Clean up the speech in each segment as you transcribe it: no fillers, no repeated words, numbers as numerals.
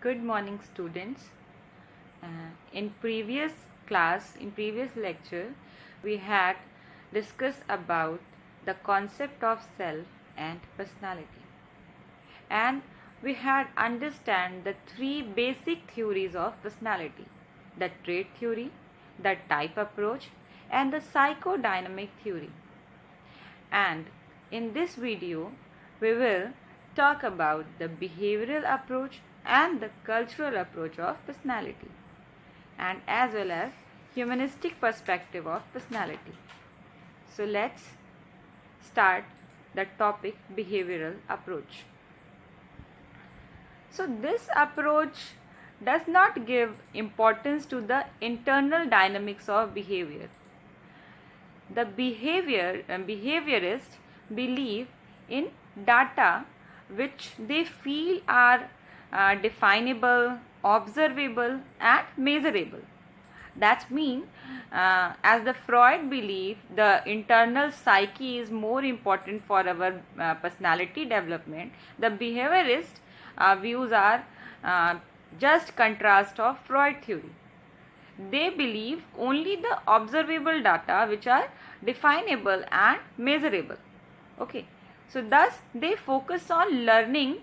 Good morning, students. In previous lecture, we had discussed about the concept of self and personality, and we had understand the three basic theories of personality: the trait theory, the type approach, and the psychodynamic theory. And in this video, we will talk about the behavioral approach and the cultural approach of personality, and as well as humanistic perspective of personality. So let's start the topic behavioral approach. So this approach does not give importance to the internal dynamics of behavior. The behaviorists believe in data which they feel are definable, observable, and measurable. That means, as the Freud believed, the internal psyche is more important for our personality development. The behaviorist views are just contrast of Freud theory. They believe only the observable data which are definable and measurable. Okay, so thus they focus on learning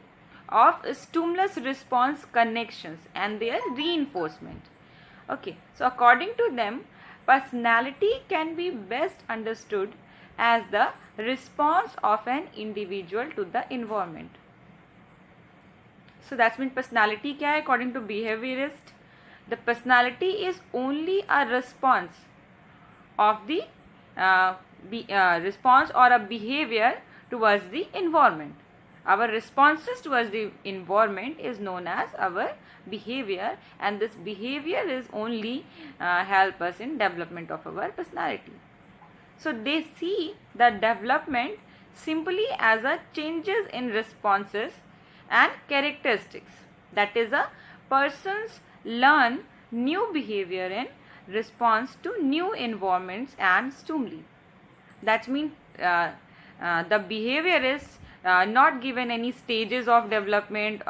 of stimulus response connections and their reinforcement. Okay, so according to them, personality can be best understood as the response of an individual to the environment. So that's mean personality क्या है according to behaviorist? The personality is only a response of the response or a behavior towards the environment. Our responses towards the environment is known as our behavior, and this behavior is only help us in development of our personality. So they see the development simply as a changes in responses and characteristics. That is, a person's learn new behavior in response to new environments and stimuli. That means the behavior is not given any stages of development,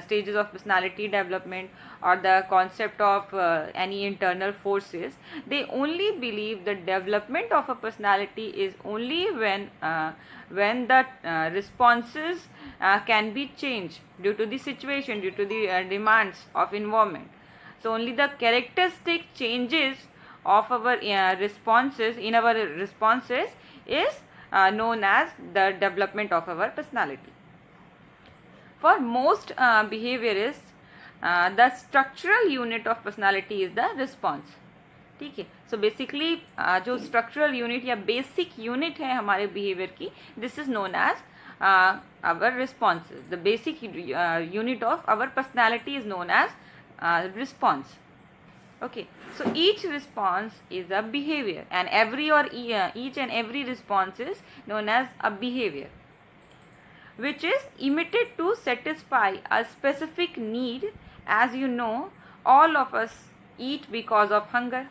stages of personality development, or the concept of any internal forces. They only believe the development of a personality is only when the responses can be changed due to the situation, due to the demands of environment. So only the characteristic changes of our responses is known as the development of our personality. For most behaviorists, the structural unit of personality is the response. ठीक है. So basically जो structural unit या basic unit है हमारे behavior की, this is known as our responses. The basic unit of our personality is known as response. Okay, so each response is a behavior, and each and every response is known as a behavior, which is emitted to satisfy a specific need. As you know, all of us eat because of hunger.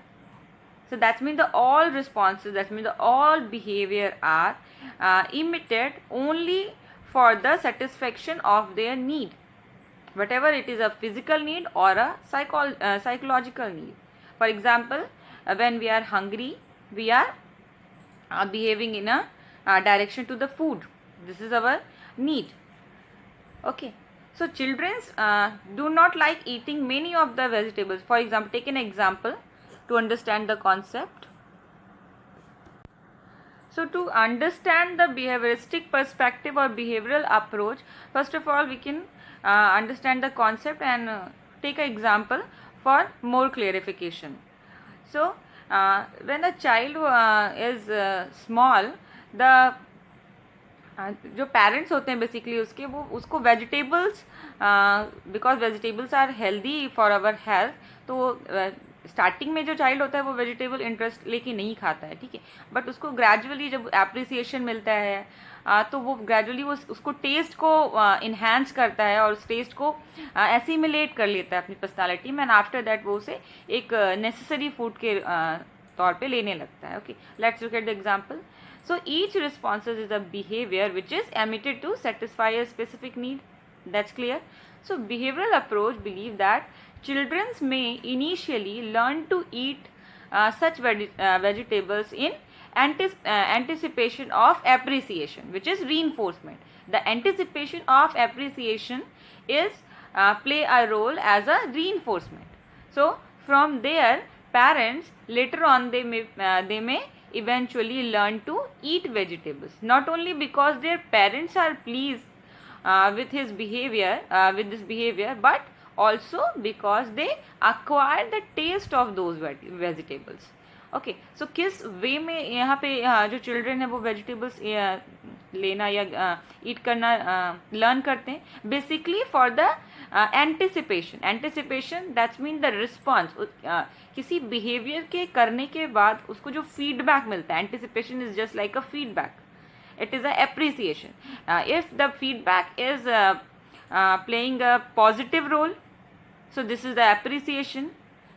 So that means the all responses, that means the all behavior are emitted only for the satisfaction of their need, whatever it is, a physical need or a psychological need. For example, when we are hungry, we are behaving in a direction to the food. This is our need. Okay, so children do not like eating many of the vegetables. For example, take an example to understand the concept. So to understand the behavioristic perspective or behavioral approach, first of all we can understand the concept and take an example for more clarification. So when a child is small, the जो parents होते हैं basically उसको vegetables, because vegetables are healthy for our health, तो starting में जो child होता है वो वेजिटेबल इंटरेस्ट लेके नहीं खाता है, ठीक है. बट उसको ग्रेजुअली जब एप्रिसिएशन मिलता है तो वो ग्रेजुअली उसको टेस्ट को इन्हांस करता है और उस टेस्ट को एसिमिलेट कर लेता है अपनी पर्सनालिटी में, एंड आफ्टर दैट वो उसे एक नेसेसरी फूड के तौर पे लेने लगता है. Okay, let's look at the example. So each response is a behavior which is emitted to satisfy a specific need. That's clear. So behavioral approach believe that children may initially learn to eat such vegetables in anticipation of appreciation, which is reinforcement. The anticipation of appreciation is play a role as a reinforcement. So from there, parents later on they may eventually learn to eat vegetables, not only because their parents are pleased with his behavior, with this behavior, but also because they acquire the taste of those vegetables. Okay so किस वे में यहाँ पे जो children है वो vegetables लेना या ईट करना लर्न करते हैं, basically for the anticipation that's mean the response. किसी बिहेवियर के करने के बाद उसको जो फीडबैक मिलता है, anticipation is just like a feedback, it is a appreciation. If the feedback is playing a positive role, so this is the appreciation,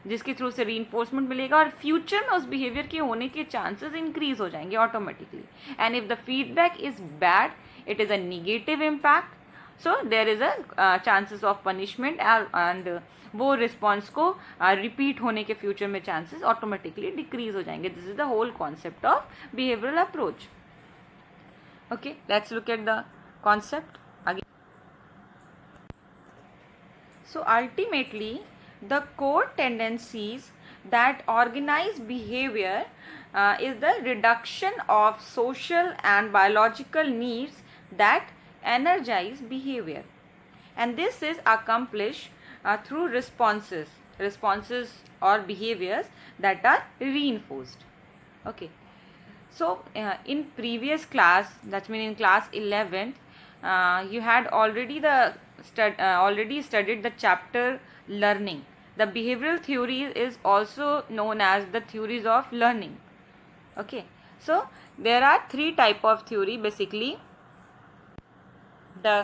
जिसके थ्रू से reinforcement मिलेगा और फ्यूचर में उस बिहेवियर के होने के चांसेस इंक्रीज हो जाएंगे automatically. And if the feedback is bad, it is a negative impact, so there is a chances of punishment and वो रिस्पॉन्स को रिपीट होने के फ्यूचर में चांसेस ऑटोमेटिकली डिक्रीज हो जाएंगे. This is the whole concept of behavioural approach. Okay, let's look at the concept again. So ultimately, the core tendencies that organize behavior is the reduction of social and biological needs that energize behavior, and this is accomplished through responses or behaviors that are reinforced. Okay. So in previous class, that means in class 11th, you had already studied the chapter learning. The behavioral theory is also known as the theories of learning. Okay, so there are three type of theory basically: the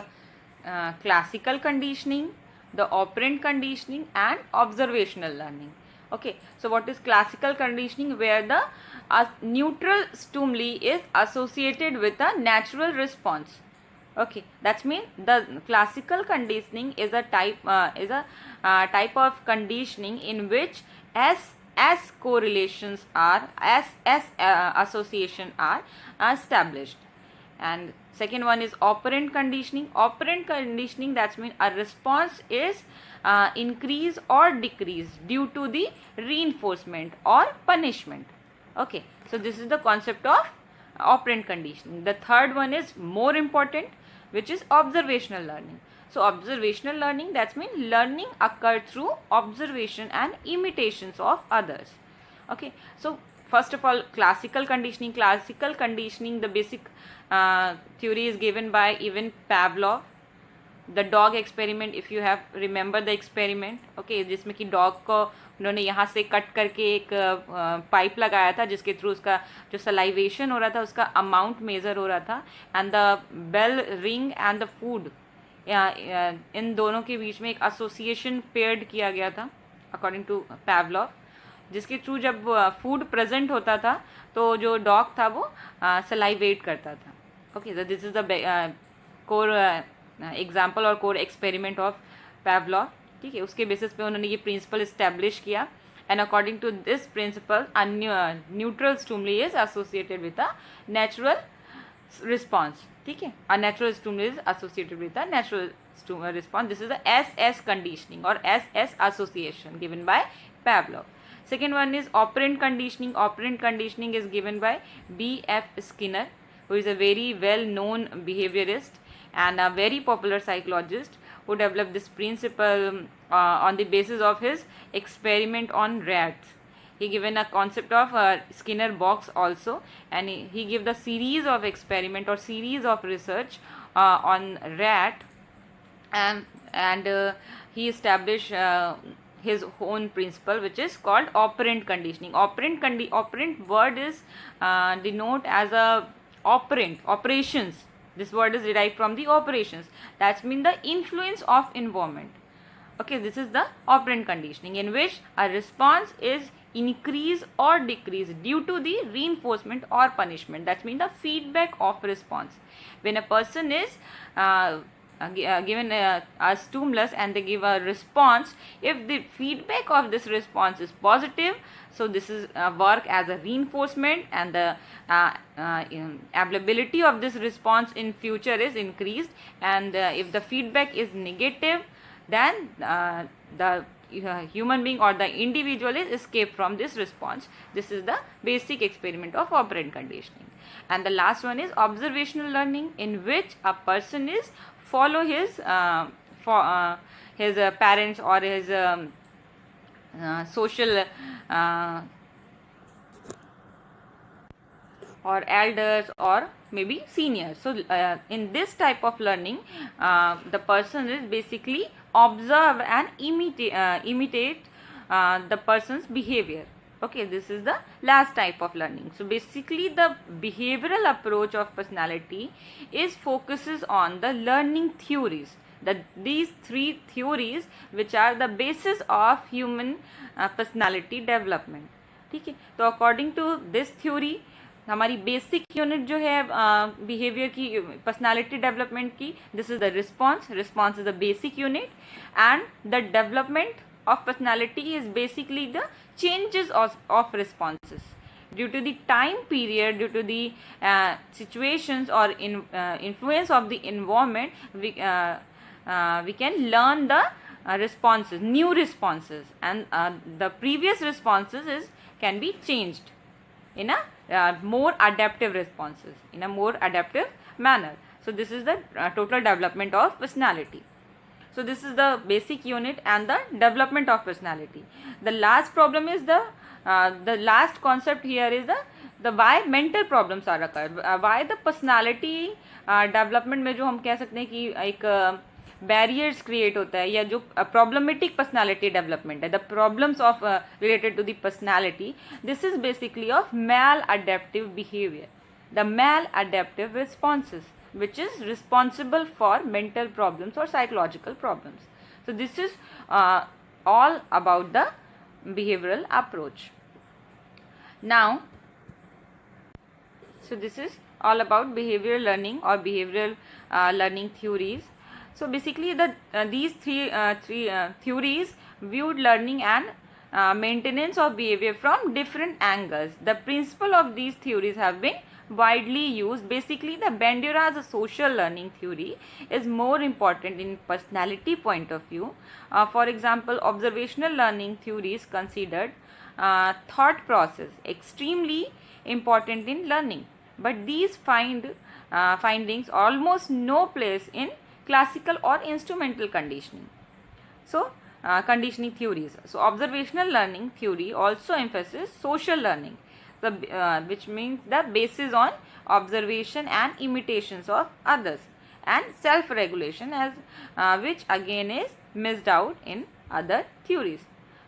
classical conditioning, the operant conditioning, and observational learning. Okay, so what is classical conditioning? Where the neutral stimuli is associated with a natural response. Okay, that means the classical conditioning is a type of conditioning in which S correlations are association are established. And second one is operant conditioning. Operant conditioning, that means a response is increase or decrease due to the reinforcement or punishment. Okay, so this is the concept of operant conditioning. The third one is more important, which is observational learning. So observational learning, that means learning occurred through observation and imitations of others. Okay, so first of all, classical conditioning. Classical conditioning, the basic theory is given by even Pavlov. The dog experiment, if you have remember the experiment, okay, जिसमें कि dog को उन्होंने यहाँ से cut करके एक pipe लगाया था जिसके थ्रू उसका जो सलाइवेशन हो रहा था उसका अमाउंट मेजर हो रहा था, and the bell ring and the food, इन दोनों के बीच में एक एसोसिएशन पेयर्ड किया गया था अकॉर्डिंग टू पैवलॉव, जिसके थ्रू जब फूड प्रेजेंट होता था तो जो डॉग था वो सलाइवेट करता था. Okay, this is the core example or core experiment of Pavlov. ठीक है, उसके बेसिस पे उन्होंने ये प्रिंसिपल इस्टेब्लिश किया, and according to this principle neutral stimuli is associated with a natural response. ठीक है, a natural stimuli is associated with a natural response. This is the S conditioning or S association given by Pavlov. Second one is operant conditioning. Operant conditioning is given by B.F. Skinner, who is a very well-known behaviorist and a very popular psychologist who developed this principle on the basis of his experiment on rats. He given a concept of Skinner box also, and he gave the series of experiment or series of research on rat, and he established his own principle, which is called operant conditioning. Operant word is denote as a operant, operations. This word is derived from the operations. That means the influence of environment. Okay, this is the operant conditioning in which a response is increase or decrease due to the reinforcement or punishment. That means the feedback of response. When a person is given a stimulus and they give a response. If the feedback of this response is positive, so this is work as a reinforcement, and the availability of this response in future is increased. And if the feedback is negative, then the human being or the individual is escaped from this response. This is the basic experiment of operant conditioning. And the last one is observational learning, in which a person is follow his parents or his social or elders or maybe seniors. So in this type of learning, the person is basically observe and imitate the person's behavior. Okay, this is the last type of learning. So basically the behavioral approach of personality is focuses on the learning theories, these three theories which are the basis of human personality development. ठीक है, तो according to this theory हमारी basic unit जो है behaviour की, personality development की, this is the response is the basic unit, and the development of personality is basically the changes of responses due to the time period, due to the situations or influence of the environment. We can learn the responses, new responses, and the previous responses can be changed in a more adaptive responses, in a more adaptive manner. So this is the total development of personality. So this is the basic unit and the development of personality. The last problem is the last concept here is the why mental problems are occurred. Why the personality development में जो हम कह सकते हैं कि एक barriers create होता है, या जो problematic personality development है, the problems of related to the personality, this is basically of maladaptive behavior, the maladaptive responses, which is responsible for mental problems or psychological problems. So this is all about the behavioral approach. Now, so this is all about behavioral learning or behavioral learning theories. So basically these three theories viewed learning and maintenance of behavior from different angles. The principle of these theories have been widely used. Basically the Bandura's social learning theory is more important in personality point of view. For example, observational learning theory is considered thought process extremely important in learning, but these findings almost no place in classical or instrumental conditioning. So conditioning theories. So observational learning theory also emphasizes social learning, which means the basis on observation and imitations of others, and self-regulation, as which again is missed out in other theories.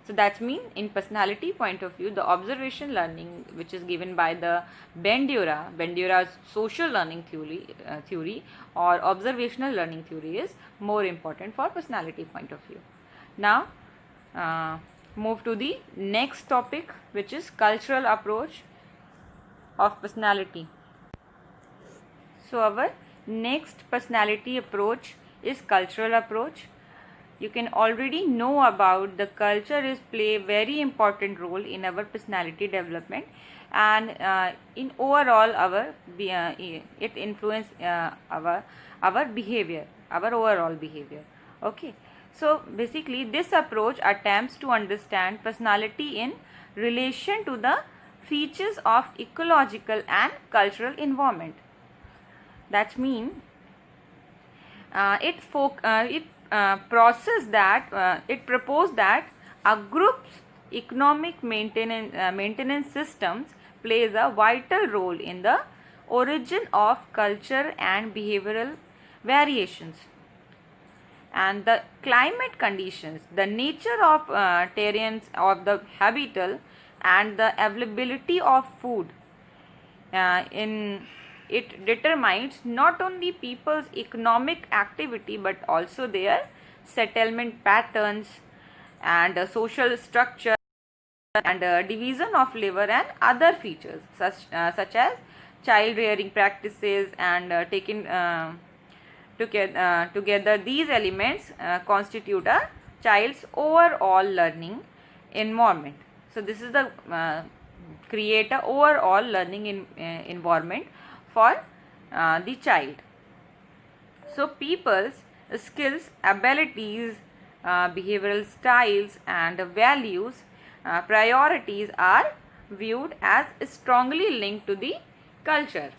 So that means in personality point of view, the observation learning which is given by the Bandura's social learning theory or observational learning theory is more important for personality point of view. Now move to the next topic, which is cultural approach of personality. So our next personality approach is cultural approach. You can already know about the culture is play very important role in our personality development, and in overall our it influence our behavior, our overall behavior. Okay, so basically this approach attempts to understand personality in relation to the features of ecological and cultural environment. That means it proposed that a group's economic maintenance systems plays a vital role in the origin of culture and behavioral variations, and the climate conditions, the nature of terrains of the habitat, and the availability of food it determines not only people's economic activity but also their settlement patterns and social structure and division of labor and other features such as child rearing practices and Together these elements constitute a child's overall learning environment. So this is the create a overall learning environment for the child. So people's skills, abilities, behavioral styles and values, priorities are viewed as strongly linked to the culture.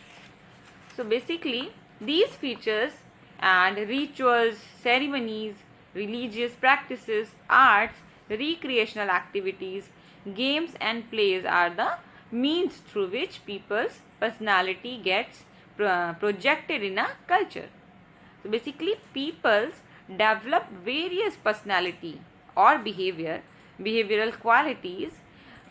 So basically these features and rituals, ceremonies, religious practices, arts, recreational activities, games and plays are the means through which people's personality gets projected in a culture. So basically peoples develop various personality or behavioral qualities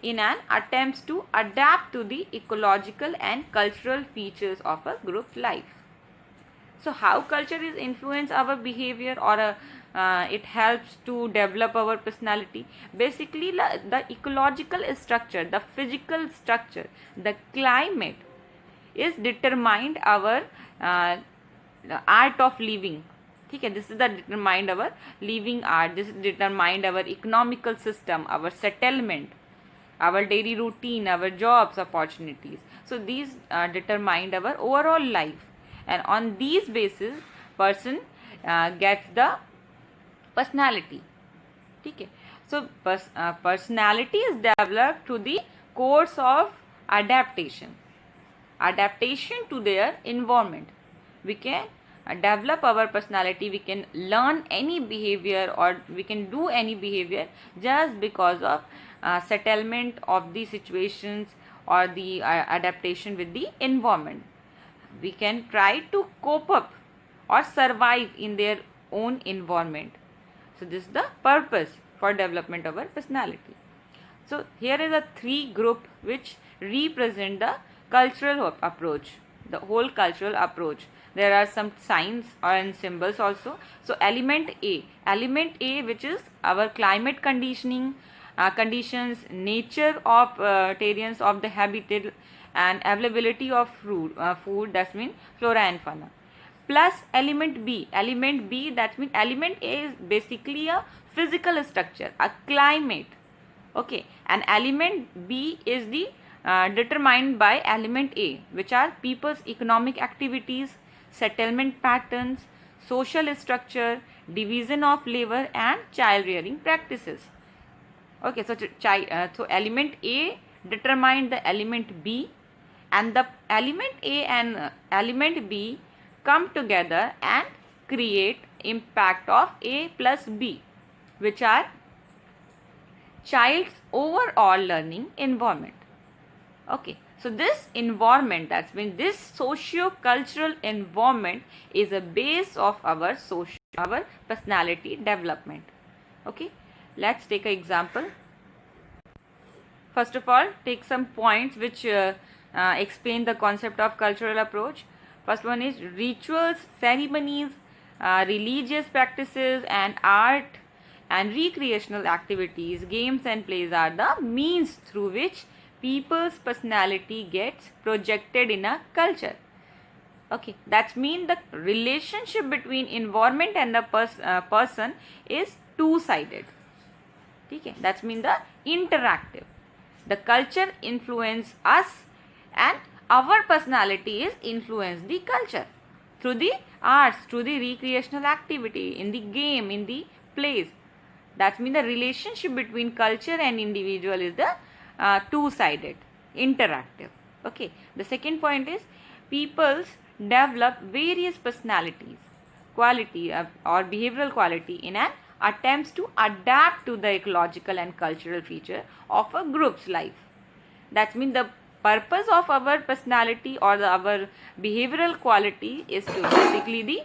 in an attempt to adapt to the ecological and cultural features of a group's life. So how culture is influence our behavior or it helps to develop our personality? Basically the ecological structure, the physical structure, the climate is determined our art of living. Okay, this is the determined our living art. This is determined our economical system, our settlement, our daily routine, our jobs opportunities. So these determined our overall life, and on these basis person gets the personality. Okay, so personality is developed through the course of adaptation to their environment. We can develop our personality, we can learn any behavior or we can do any behavior just because of settlement of the situations or the adaptation with the environment. We can try to cope up or survive in their own environment. So this is the purpose for development of our personality. So here is a three group which represent the cultural approach, the whole cultural approach. There are some signs and symbols also. So element A which is our climate conditioning, conditions, nature of terrains of the habitat and availability of food, that means flora and fauna. Plus element B that means element A is basically a physical structure, a climate. Okay, and element B is the determined by element A, which are people's economic activities, settlement patterns, social structure, division of labor and child rearing practices. Okay, so element A determined the element B, and the element A and element B come together and create impact of A plus B, which are child's overall learning environment. Okay, so this environment, that's mean this socio-cultural environment is a base of our personality development. Okay, let's take an example. First of all, take some points which explain the concept of cultural approach. First one is rituals, ceremonies, religious practices and art and recreational activities, games and plays are the means through which people's personality gets projected in a culture. Okay, that means the relationship between environment and the person is two-sided. Okay, that means the interactive. The culture influence us and our personality is influence the culture through the arts, through the recreational activity, in the game, in the plays. That means the relationship between culture and individual is the two-sided, interactive. Okay, the second point is peoples develop various personalities, quality or behavioral quality in an attempts to adapt to the ecological and cultural feature of a group's life. That means the purpose of our personality or our behavioral quality is to basically the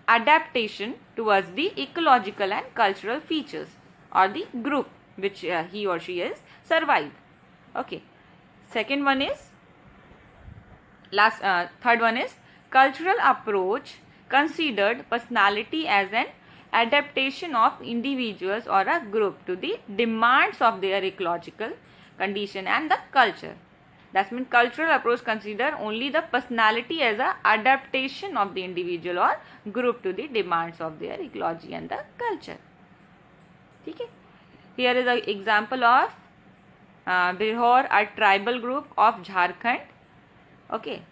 adaptation towards the ecological and cultural features or the group which he or she is survive. Okay, second one is third one is cultural approach considered personality as an adaptation of individuals or a group to the demands of their ecological condition and the culture. That means cultural approach consider only the personality as a adaptation of the individual or group to the demands of their ecology and the culture. ठीक है. Here is an example of Brihor, a tribal group of Jharkhand. Okay,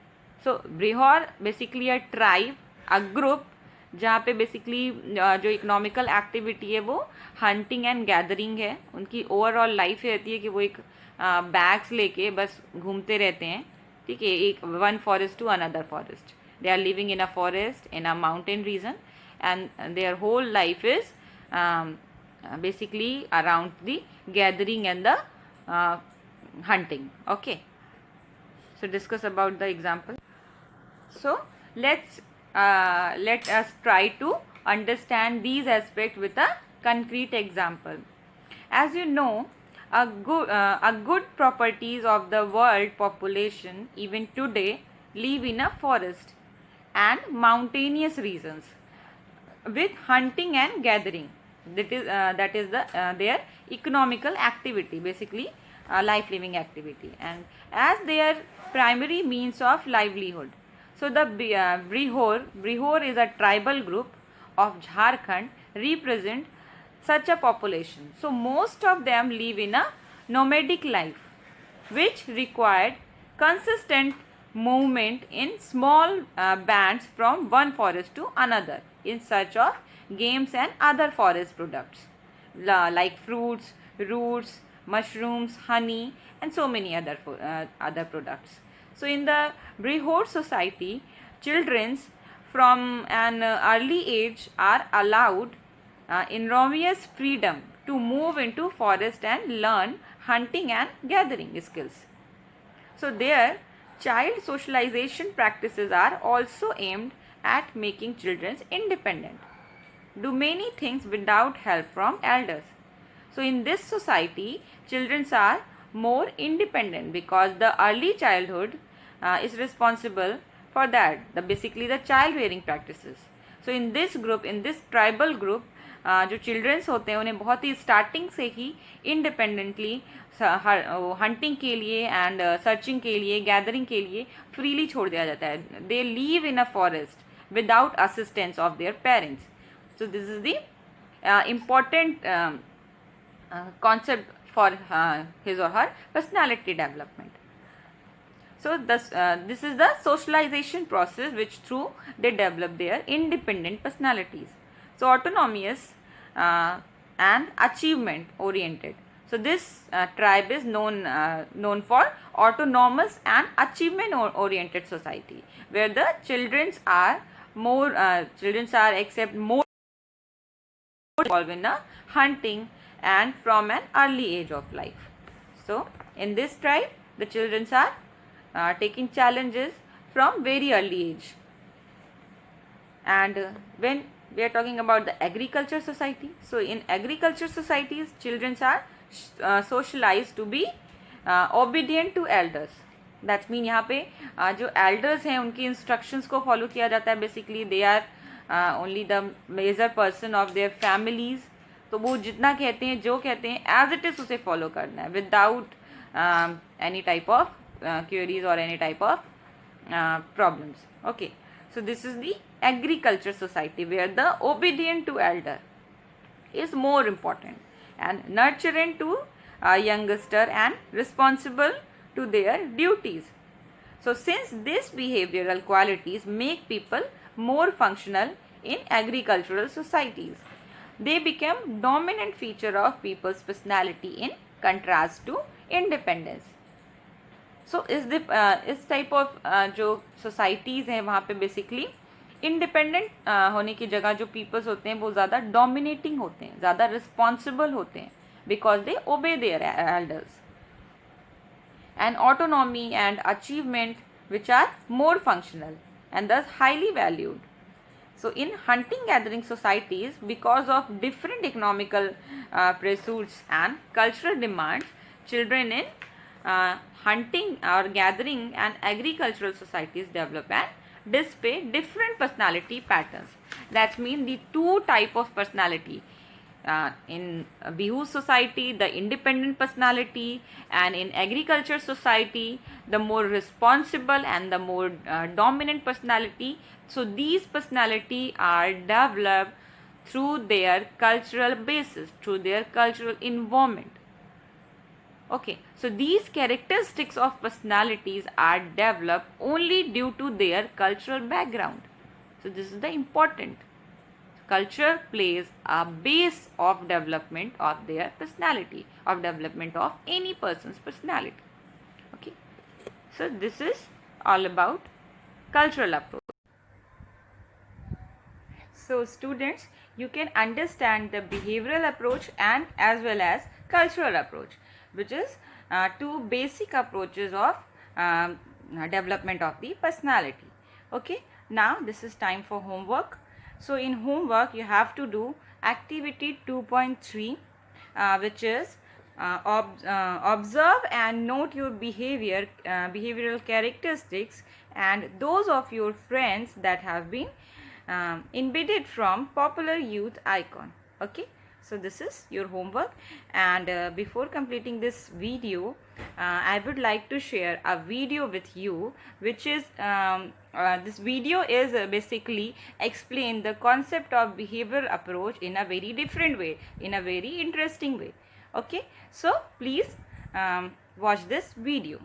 so Brihor basically a tribe, a group जहाँ पे basically जो economical activity है वो hunting and gathering है. उनकी overall life रहती है कि वो एक बैग्स लेके बस घूमते रहते हैं. ठीक है, एक one forest to another forest. They are living in a forest in a mountain region and their whole life is basically around the gathering and the hunting. Okay, so discuss about the example. So let us try to understand these aspects with a concrete example. As you know, a good properties of the world population even today live in a forest and mountainous regions with hunting and gathering. That is their economical activity, basically life living activity, and as their primary means of livelihood. So the Brihor is a tribal group of Jharkhand represent such a population. So most of them live in a nomadic life which required consistent movement in small bands from one forest to another in search of games and other forest products like fruits, roots, mushrooms, honey, and so many other products. So in the Brihor society, children from an early age are allowed enormous freedom to move into forest and learn hunting and gathering skills. So their child socialization practices are also aimed at making children independent, do many things without help from elders. So in this society, children are more independent because the early childhood is responsible for that, basically the child rearing practices. So in this group, in this tribal group, जो children's होते हैं उन्हें बहुत ही starting से ही independently hunting के लिए and searching के लिए, गैदरिंग के लिए फ्रीली छोड़ दिया जाता है. They leave in a forest without assistance of their parents. So this is the important concept for his or her personality development. So this is the socialization process which through they develop their independent personalities. So autonomous and achievement oriented. So this tribe is known for autonomous and achievement oriented society, where the children are involved in hunting and from an early age of life. So in this tribe, the children are taking challenges from very early age. And when we are talking about the agriculture society, so in agriculture societies, children are socialized to be obedient to elders. That means यहाँ पे जो elders हैं उनकी instructions को follow किया जाता है. Basically they are only the major person of their families. तो वो जितना कहते हैं, जो कहते हैं as it is उसे follow करना है without any type of queries or any type of problems. Okay, so this is the agriculture society where the obedient to elder is more important and nurturing to youngster and responsible to their duties. So since these behavioral qualities make people more functional in agricultural societies, they become dominant feature of people's personality in contrast to independence. So इस type of जो societies हैं वहाँ पे basically independent होने की जगह जो peoples होते हैं वो ज़्यादा डोमिनेटिंग होते हैं, ज़्यादा रिस्पॉन्सिबल होते हैं because they obey their elders. And autonomy and achievement which are more functional and thus highly valued. So in hunting gathering societies, because of different economical pursuits and cultural demands, children in hunting or gathering and agricultural societies develop and display different personality patterns. That means the two type of personality. In Bihu society, the independent personality, and in agriculture society, the more responsible and the more dominant personality. So these personality are developed through their cultural basis, through their cultural environment. Okay, so these characteristics of personalities are developed only due to their cultural background. So this is the important. Culture plays a base of development of their personality, of development of any person's personality. Okay, so this is all about cultural approach. So students, you can understand the behavioral approach and as well as cultural approach, which is two basic approaches of development of the personality. Okay, now this is time for homework. So in homework you have to do activity 2.3 which is observe and note your behavioral characteristics and those of your friends that have been embedded from popular youth icon. Okay, so this is your homework, and before completing this video I would like to share a video with you, which is this video is basically explain the concept of behavioral approach in a very different way, in a very interesting way. Okay, so please watch this video.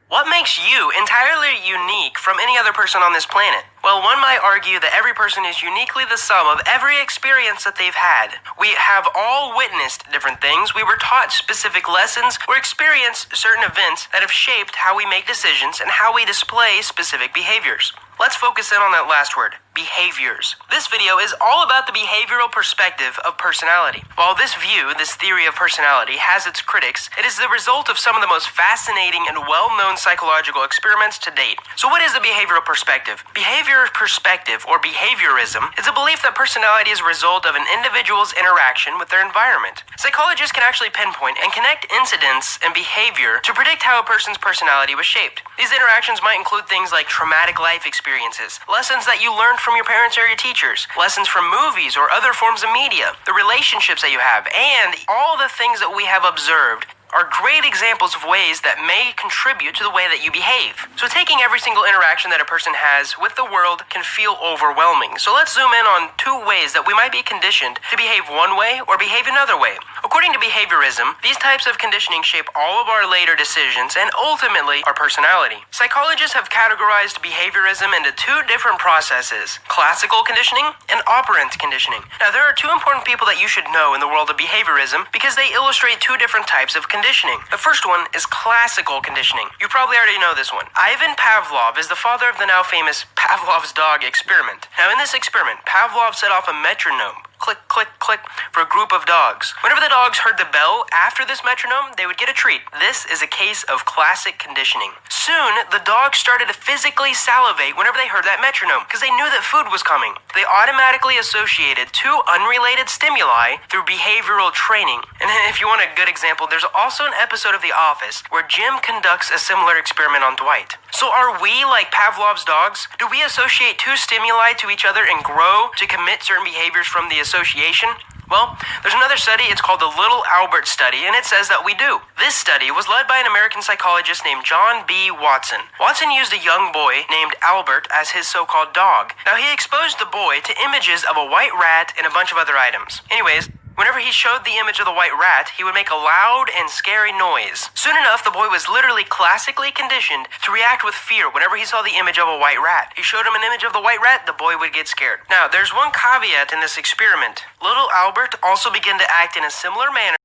What makes you entirely unique from any other person on this planet? Well, one might argue that every person is uniquely the sum of every experience that they've had. We have all witnessed different things, we were taught specific lessons, or experienced certain events that have shaped how we make decisions and how we display specific behaviors. Let's focus in on that last word, behaviors. This video is all about the behavioral perspective of personality. While this view, this theory of personality, has its critics, it is the result of some of the most fascinating and well-known psychological experiments to date. So what is the behavioral perspective? Behavior perspective, or behaviorism, is a belief that personality is a result of an individual's interaction with their environment. Psychologists can actually pinpoint and connect incidents and behavior to predict how a person's personality was shaped. These interactions might include things like traumatic life experiences, lessons that you learned from your parents or your teachers, lessons from movies or other forms of media, the relationships that you have, and all the things that we have observed are great examples of ways that may contribute to the way that you behave. So taking every single interaction that a person has with the world can feel overwhelming. So let's zoom in on two ways that we might be conditioned to behave one way or behave another way. According to behaviorism, these types of conditioning shape all of our later decisions and ultimately our personality. Psychologists have categorized behaviorism into two different processes: classical conditioning and operant conditioning. Now, there are two important people that you should know in the world of behaviorism because they illustrate two different types of conditioning. The first one is classical conditioning. You probably already know this one. Ivan Pavlov is the father of the now famous Pavlov's dog experiment. Now, in this experiment, Pavlov set off a metronome, click, click, click, for a group of dogs. Whenever the dogs heard the bell after this metronome, they would get a treat. This is a case of classic conditioning. Soon, the dogs started to physically salivate whenever they heard that metronome because they knew that food was coming. They automatically associated two unrelated stimuli through behavioral training. And if you want a good example, there's also an episode of The Office where Jim conducts a similar experiment on Dwight. So are we like Pavlov's dogs? Do we associate two stimuli to each other and grow to commit certain behaviors from the association? Well, there's another study, it's called the Little Albert Study, and it says that we do. This study was led by an American psychologist named John B. Watson. Watson used a young boy named Albert as his so-called dog. Now, he exposed the boy to images of a white rat and a bunch of other items. Anyways, whenever he showed the image of the white rat, he would make a loud and scary noise. Soon enough, the boy was literally classically conditioned to react with fear whenever he saw the image of a white rat. He showed him an image of the white rat, the boy would get scared. Now, there's one caveat in this experiment. Little Albert also began to act in a similar manner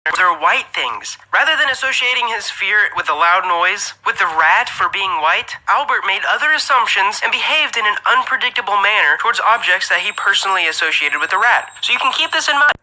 with their white things. Rather than associating his fear with the loud noise with the rat for being white, Albert made other assumptions and behaved in an unpredictable manner towards objects that he personally associated with the rat. So you can keep this in mind.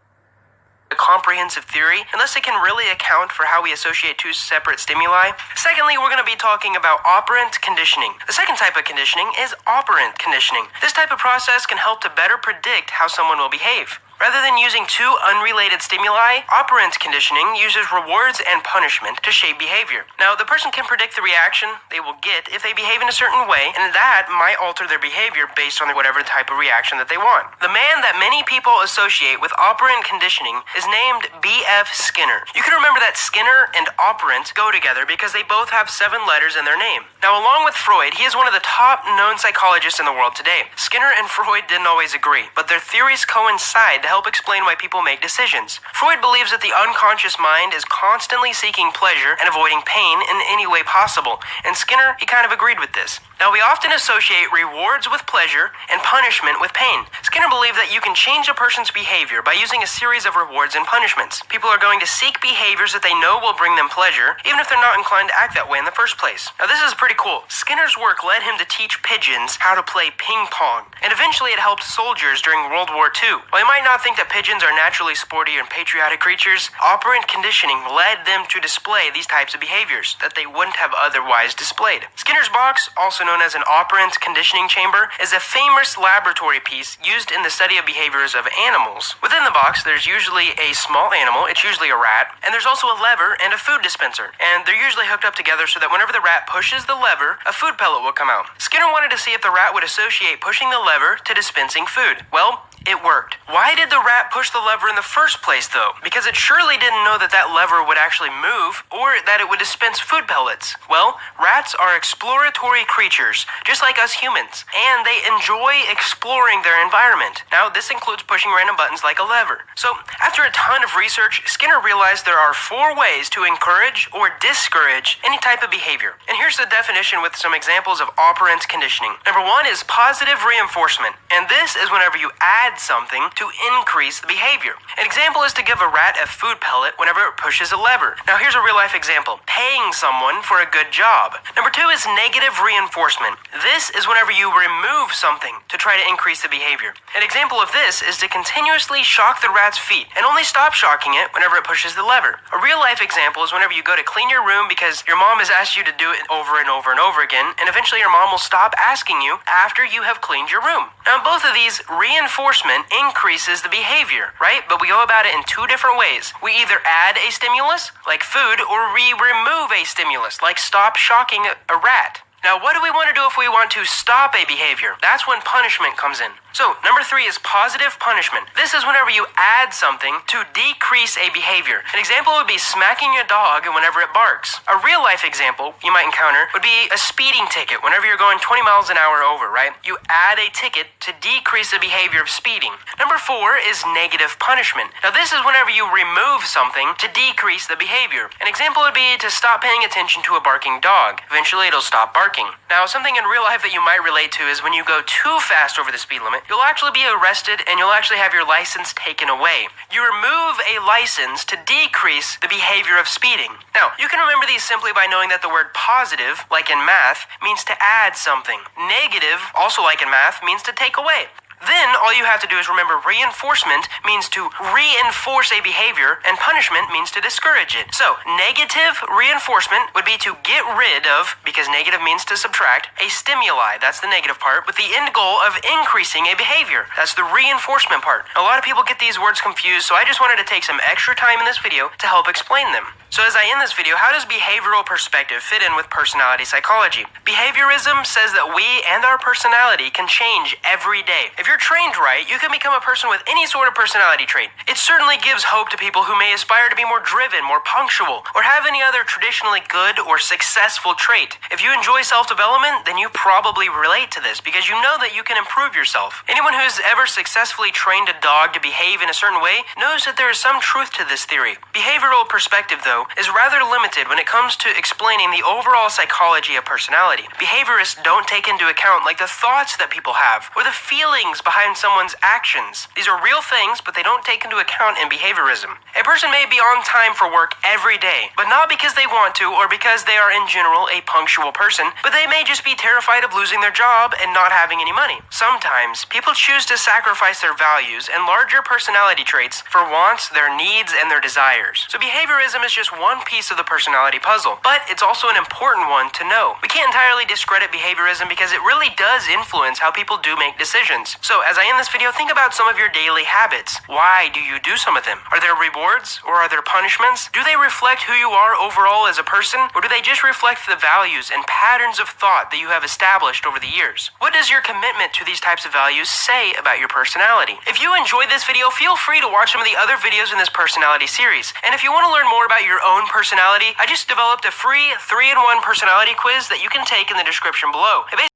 A comprehensive theory, unless it can really account for how we associate two separate stimuli. Secondly, we're going to be talking about operant conditioning. The second type of conditioning is operant conditioning. This type of process can help to better predict how someone will behave. Rather than using two unrelated stimuli, operant conditioning uses rewards and punishment to shape behavior. Now, the person can predict the reaction they will get if they behave in a certain way, and that might alter their behavior based on whatever type of reaction that they want. The man that many people associate with operant conditioning is named B.F. Skinner. You can remember that Skinner and operant go together because they both have 7 letters in their name. Now, along with Freud, he is one of the top known psychologists in the world today. Skinner and Freud didn't always agree, but their theories coincide to help explain why people make decisions. Freud believes that the unconscious mind is constantly seeking pleasure and avoiding pain in any way possible, and Skinner, he kind of agreed with this. Now, we often associate rewards with pleasure and punishment with pain. Skinner believed that you can change a person's behavior by using a series of rewards and punishments. People are going to seek behaviors that they know will bring them pleasure, even if they're not inclined to act that way in the first place. Now, this is pretty cool. Skinner's work led him to teach pigeons how to play ping pong, and eventually it helped soldiers during World War II. While you might not think that pigeons are naturally sporty and patriotic creatures, operant conditioning led them to display these types of behaviors that they wouldn't have otherwise displayed. Skinner's box, also known as an operant conditioning chamber, is a famous laboratory piece used in the study of behaviors of animals. Within the box, there's usually a small animal, it's usually a rat, and there's also a lever and a food dispenser. And they're usually hooked up together so that whenever the rat pushes the lever, a food pellet will come out. Skinner wanted to see if the rat would associate pushing the lever to dispensing food. Well, it worked. Why did the rat push the lever in the first place, though? Because it surely didn't know that that lever would actually move, or that it would dispense food pellets. Well, rats are exploratory creatures, just like us humans, and they enjoy exploring their environment. Now, this includes pushing random buttons like a lever. So, after a ton of research, Skinner realized there are 4 ways to encourage or discourage any type of behavior. And here's the definition with some examples of operant conditioning. Number 1 is positive reinforcement, and this is whenever you add something to increase the behavior. An example is to give a rat a food pellet whenever it pushes a lever. Now, here's a real-life example. Paying someone for a good job. Number 2 is negative reinforcement. This is whenever you remove something to try to increase the behavior. An example of this is to continuously shock the rat's feet and only stop shocking it whenever it pushes the lever. A real-life example is whenever you go to clean your room because your mom has asked you to do it over and over and over again, and eventually your mom will stop asking you after you have cleaned your room. Now, in both of these, reinforcement increases the behavior, right? But we go about it in 2 different ways. We either add a stimulus, like food, or we remove a stimulus, like stop shocking a rat. Now, what do we want to do if we want to stop a behavior? That's when punishment comes in. So, number 3 is positive punishment. This is whenever you add something to decrease a behavior. An example would be smacking your dog whenever it barks. A real-life example you might encounter would be a speeding ticket whenever you're going 20 miles an hour over, right? You add a ticket to decrease the behavior of speeding. Number 4 is negative punishment. Now, this is whenever you remove something to decrease the behavior. An example would be to stop paying attention to a barking dog. Eventually, it'll stop barking. Now, something in real life that you might relate to is when you go too fast over the speed limit, you'll actually be arrested and you'll actually have your license taken away. You remove a license to decrease the behavior of speeding. Now, you can remember these simply by knowing that the word positive, like in math, means to add something. Negative, also like in math, means to take away. Then, all you have to do is remember reinforcement means to reinforce a behavior, and punishment means to discourage it. So, negative reinforcement would be to get rid of, because negative means to subtract, a stimuli, that's the negative part, with the end goal of increasing a behavior. That's the reinforcement part. A lot of people get these words confused, so I just wanted to take some extra time in this video to help explain them. So as I end this video, how does behavioral perspective fit in with personality psychology? Behaviorism says that we and our personality can change every day. If you're trained right, you can become a person with any sort of personality trait. It certainly gives hope to people who may aspire to be more driven, more punctual, or have any other traditionally good or successful trait. If you enjoy self-development, then you probably relate to this because you know that you can improve yourself. Anyone who's ever successfully trained a dog to behave in a certain way knows that there is some truth to this theory. Behavioral perspective, though, is rather limited when it comes to explaining the overall psychology of personality. Behaviorists don't take into account like the thoughts that people have or the feelings behind someone's actions. These are real things, but they don't take into account in behaviorism. A person may be on time for work every day, but not because they want to or because they are in general a punctual person, but they may just be terrified of losing their job and not having any money. Sometimes, people choose to sacrifice their values and larger personality traits for wants, their needs, and their desires. So behaviorism is just just one piece of the personality puzzle, but it's also an important one to know. We can't entirely discredit behaviorism because it really does influence how people do make decisions. So as I end this video, think about some of your daily habits. Why do you do some of them? Are there rewards or are there punishments? Do they reflect who you are overall as a person, or do they just reflect the values and patterns of thought that you have established over the years? What does your commitment to these types of values say about your personality? If you enjoyed this video, feel free to watch some of the other videos in this personality series. And if you want to learn more about your own personality, I just developed a free 3-in-1 personality quiz that you can take in the description below. It